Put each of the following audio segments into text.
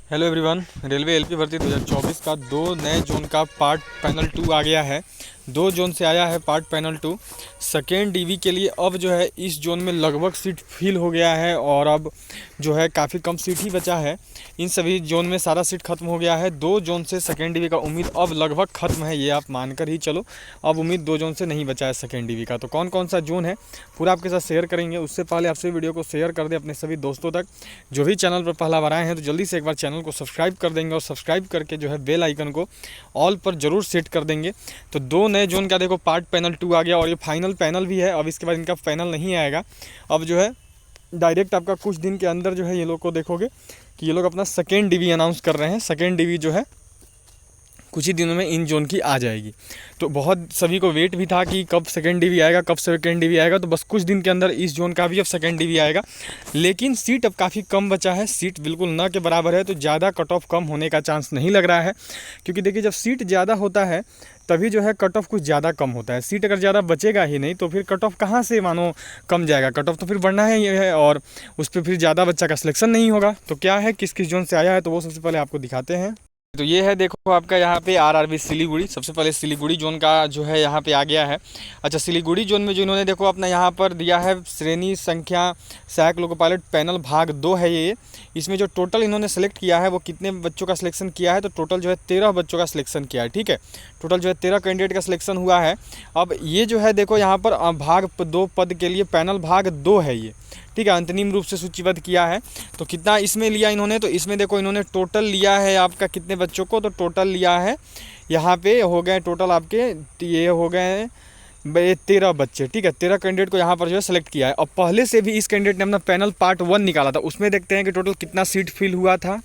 Hello everyone. Railway LP भर्ती 2024 का दो नए जोन का पार्ट पैनल 2 आ गया है। दो जोन से आया है पार्ट पैनल 2 सेकेंड डीवी के लिए। अब जो है इस जोन में लगभग सीट फिल हो गया है और अब जो है काफ़ी कम सीट ही बचा है। इन सभी जोन में सारा सीट खत्म हो गया है। दो जोन से सेकेंड डीवी का उम्मीद अब लगभग खत्म है, ये आप मानकर ही चलो। अब उम्मीद दो जोन से नहीं बचा है सेकेंड डीवी का। तो कौन कौन सा जोन है पूरा आपके साथ शेयर करेंगे। उससे पहले आपसे वीडियो को शेयर कर दें अपने सभी दोस्तों तक। जो भी चैनल पर पहला बार आए हैं तो जल्दी से एक बार चैनल को सब्सक्राइब कर देंगे और सब्सक्राइब करके जो है बेल आइकन को ऑल पर जरूर सेट कर देंगे। तो दो नए जोन का देखो पार्ट पैनल 2 आ गया और ये फाइनल पैनल भी है। अब इसके बाद इनका पैनल नहीं आएगा। अब जो है डायरेक्ट आपका कुछ दिन के अंदर जो है ये लोग को देखोगे कि ये लोग अपना सेकेंड डीवी अनाउंस कर रहे हैं। सेकेंड डीवी जो है कुछ ही दिनों में इन जोन की आ जाएगी। तो बहुत सभी को वेट भी था कि कब सेकेंड डीवी आएगा, कब सेकेंड डीवी आएगा। तो बस कुछ दिन के अंदर इस जोन का भी अब सेकेंड डीवी आएगा। लेकिन सीट अब काफ़ी कम बचा है, सीट बिल्कुल न के बराबर है। तो ज़्यादा कट ऑफ कम होने का चांस नहीं लग रहा है, क्योंकि देखिए जब सीट ज़्यादा होता है तभी जो है कट ऑफ कुछ ज़्यादा कम होता है। सीट अगर ज़्यादा बचेगा ही नहीं तो फिर कट ऑफ कहाँ से मानो कम जाएगा। कट ऑफ तो फिर बढ़ना है ये है और उस पर फिर ज़्यादा बच्चा का सिलेक्शन नहीं होगा। तो क्या है किस किस जोन से आया है तो वो सबसे पहले आपको दिखाते हैं। तो ये है देखो आपका यहाँ पे आरआरबी सिलीगुड़ी। सबसे पहले सिलीगुड़ी जोन का जो है यहाँ पे आ गया है। अच्छा, सिलीगुड़ी जोन में जो इन्होंने देखो अपना यहाँ पर दिया है श्रेणी संख्या सहायक लोको पायलट पैनल भाग 2 है ये। इसमें जो टोटल इन्होंने सेलेक्ट किया है वो कितने बच्चों का सिलेक्शन किया है तो टोटल जो है 13 बच्चों का सिलेक्शन किया है। ठीक है, टोटल जो है 13 कैंडिडेट का सिलेक्शन हुआ है। अब ये जो है देखो यहाँ पर भाग 2 पद के लिए पैनल भाग 2 है ये। ठीक है, अंतरिम रूप से सूचीबद्ध किया है। तो कितना इसमें लिया इन्होंने, तो इसमें देखो इन्होंने टोटल लिया है आपका कितने बच्चों को, तो टोटल लिया है यहाँ पे हो गए टोटल आपके ये हो गए 13 बच्चे। ठीक है, 13 कैंडिडेट को यहाँ पर जो है सेलेक्ट किया है। और पहले से भी इस कैंडिडेट ने अपना पैनल पार्ट 1 निकाला था, उसमें देखते हैं कि टोटल कितना सीट फिल हुआ था।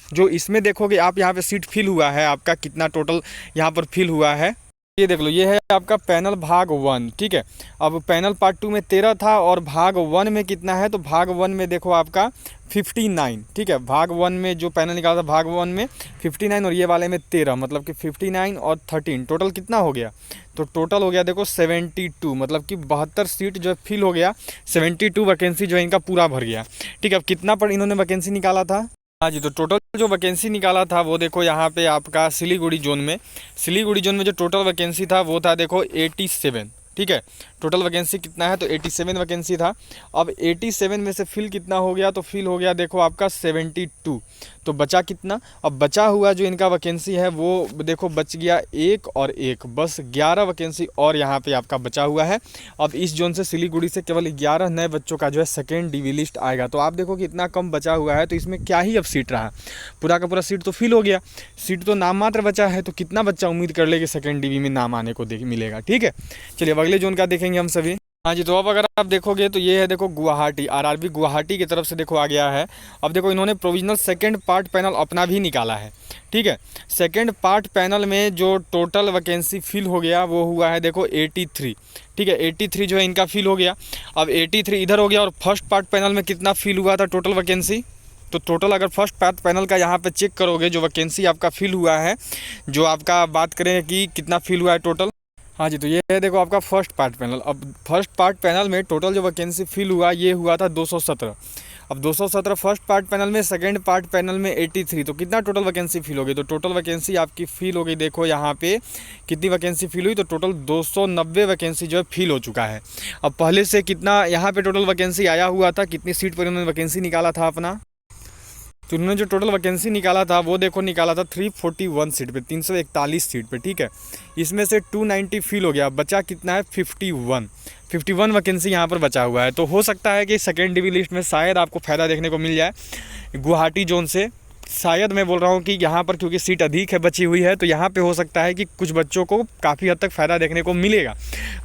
जो इसमें देखोगे आप यहाँ पे सीट फिल हुआ है आपका कितना टोटल यहाँ पर फिल हुआ है ये देख लो। ये है आपका पैनल भाग 1। ठीक है, अब पैनल पार्ट 2 में 13 था और भाग 1 में कितना है तो भाग 1 में देखो आपका 59। ठीक है, भाग 1 में जो पैनल निकाला था भाग 1 में 59 और ये वाले में 13, मतलब कि 59 और 13 टोटल कितना हो गया तो टोटल हो गया देखो 72, मतलब कि 72 सीट जो है फिल हो गया। 72 वैकेंसी जो है इनका पूरा भर गया। ठीक है, अब कितना पर इन्होंने वैकेंसी निकाला था। हाँ जी, तो टोटल जो वैकेंसी निकाला था वो देखो यहाँ पे आपका सिलीगुड़ी जोन में जो टोटल वैकेंसी था वो था देखो 87। ठीक है, टोटल वैकेंसी कितना है तो 87 वैकेंसी था। अब 87 में से फिल कितना हो गया तो फिल हो गया देखो आपका 72। तो बचा कितना, अब बचा हुआ जो इनका वैकेंसी है वो देखो बच गया 1 और 1, बस 11 वैकेंसी और यहाँ पे आपका बचा हुआ है। अब इस जोन से सिलीगुड़ी से केवल 11 नए बच्चों का जो है सेकेंड डीवी लिस्ट आएगा। तो आप देखो कि इतना कम बचा हुआ है तो इसमें क्या ही अब सीट रहा, पूरा का पूरा सीट तो फिल हो गया। सीट तो नाम मात्र बचा है, तो कितना बच्चा उम्मीद कर ले कि सेकेंड डीवी में नाम आने को मिलेगा। ठीक है, चलिए अब अगले जोन का देखेंगे हम सभी। हाँ जी, तो अब अगर आप देखोगे तो ये है देखो गुवाहाटी, आरआरबी गुवाहाटी की तरफ से देखो आ गया है। अब देखो इन्होंने प्रोविजनल सेकंड पार्ट पैनल अपना भी निकाला है। ठीक है, सेकंड पार्ट पैनल में जो टोटल वैकेंसी फिल हो गया वो हुआ है देखो 83। ठीक है, 83 जो है इनका फिल हो गया। अब 83 इधर हो गया और फर्स्ट पार्ट पैनल में कितना फिल हुआ था टोटल वैकेंसी, तो टोटल अगर फर्स्ट पार्ट पैनल का यहाँ पे चेक करोगे जो वैकेंसी आपका फिल हुआ है, जो आपका बात करें कि कितना फिल हुआ है टोटल। हाँ जी, तो ये है देखो आपका फर्स्ट पार्ट पैनल। अब फर्स्ट पार्ट पैनल में टोटल जो वैकेंसी फिल हुआ ये हुआ था 217। अब 217 फर्स्ट पार्ट पैनल में, सेकंड पार्ट पैनल में 83, तो कितना टोटल वैकेंसी फिल हो गई तो टोटल वैकेंसी आपकी फिल हो गई देखो यहाँ पे कितनी वैकेंसी फिल हुई तो टोटल 290 वैकेंसी जो है फिल हो चुका है। अब पहले से कितना यहाँ पे टोटल वैकेंसी आया हुआ था, कितनी सीट पर उन्होंने वैकेंसी निकाला था अपना, तो उन्होंने जो टोटल वैकेंसी निकाला था वो देखो निकाला था 341 सीट पे, 341 सीट पे। ठीक है, इसमें से 290 फिल हो गया, बचा कितना है 51 वैकेंसी यहाँ पर बचा हुआ है। तो हो सकता है कि सेकेंड डीवी लिस्ट में शायद आपको फ़ायदा देखने को मिल जाए गुवाहाटी जोन से। शायद मैं बोल रहा हूँ कि यहाँ पर क्योंकि सीट अधिक है बची हुई है तो यहाँ पे हो सकता है कि कुछ बच्चों को काफ़ी हद तक फ़ायदा देखने को मिलेगा।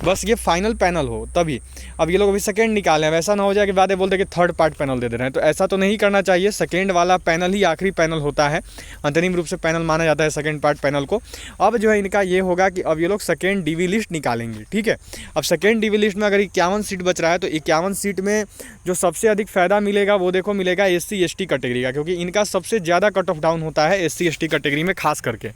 बस ये फाइनल पैनल हो तभी। अब ये लोग अभी सेकंड निकाले हैं, वैसा ना हो जाए कि बाद में बोलते कि थर्ड पार्ट पैनल दे दे रहे हैं, तो ऐसा तो नहीं करना चाहिए। सेकेंड वाला पैनल ही आखिरी पैनल होता है, अंतरिम रूप से पैनल माना जाता है सेकेंड पार्ट पैनल को। अब जो है इनका ये होगा कि अब ये लोग सेकेंड डीवी लिस्ट निकालेंगे। ठीक है, अब सेकेंड डीवी लिस्ट में अगर 51 सीट बच रहा है तो 51 सीट में जो सबसे अधिक फ़ायदा मिलेगा वो देखो मिलेगा SC ST कैटेगरी का, क्योंकि इनका सबसे ज़्यादा ज़्यादा कट ऑफ डाउन होता है SC ST कैटेगरी में खास करके।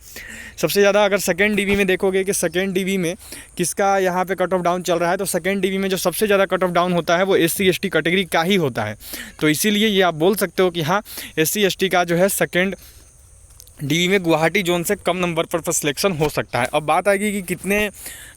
सबसे ज़्यादा अगर सेकेंड DV में देखोगे कि सेकेंड DV में किसका यहाँ पे कट ऑफ डाउन चल रहा है, तो सेकेंड DV में जो सबसे ज़्यादा कट ऑफ डाउन होता है वो SC ST कैटेगरी का ही होता है। तो इसीलिए ये आप बोल सकते हो कि हाँ, SC ST का जो है सेकेंड DV में गुवाहाटी जोन से कम नंबर पर सिलेक्शन हो सकता है। अब बात आएगी कि कितने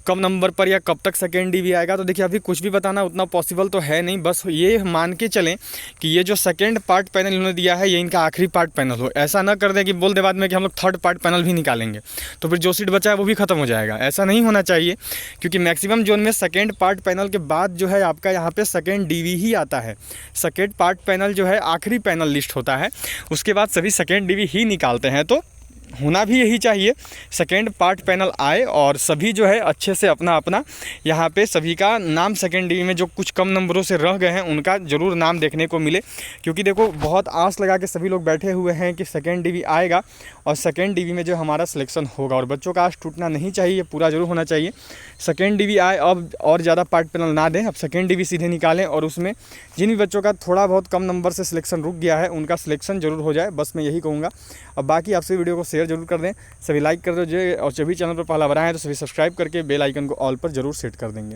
कम नंबर पर या कब तक सेकेंड DV आएगा, तो देखिए अभी कुछ भी बताना उतना पॉसिबल तो है नहीं। बस ये मान के चलें कि ये जो सेकेंड पार्ट पैनल इन्होंने दिया है ये इनका आखिरी पार्ट पैनल हो। ऐसा ना कर दें कि बोल दे बाद में कि हम लोग थर्ड पार्ट पैनल भी निकालेंगे, तो फिर जो सीट बचा है वो भी ख़त्म हो जाएगा। ऐसा नहीं होना चाहिए, क्योंकि मैक्सिमम जोन में सेकेंड पार्ट पैनल के बाद जो है आपका यहाँ पे सेकेंड DV ही आता है। सेकेंड पार्ट पैनल जो है आखिरी पैनल लिस्ट होता है, उसके बाद सभी सेकेंड DV ही निकालते हैं। तो होना भी यही चाहिए, सेकेंड पार्ट पैनल आए और सभी जो है अच्छे से अपना अपना यहाँ पे सभी का नाम सेकेंड DV में जो कुछ कम नंबरों से रह गए हैं उनका ज़रूर नाम देखने को मिले। क्योंकि देखो बहुत आस लगा के सभी लोग बैठे हुए हैं कि सेकेंड DV आएगा और सेकेंड DV में जो हमारा सिलेक्शन होगा, और बच्चों का आस टूटना नहीं चाहिए, पूरा जरूर होना चाहिए। सेकेंड DV आए, अब और ज़्यादा पार्ट पैनल ना दें, अब सेकेंड DV सीधे निकालें और उसमें जिन भी बच्चों का थोड़ा बहुत कम नंबर से सिलेक्शन रुक गया है उनका सिलेक्शन जरूर हो जाए, बस मैं यही कहूँगा। अब बाकी आपसे वीडियो को शेयर जरूर कर दें, सभी लाइक कर दो, और सभी चैनल पर पहला बार आए हैं तो सभी सब्सक्राइब करके बेल आइकन को ऑल पर जरूर सेट कर देंगे।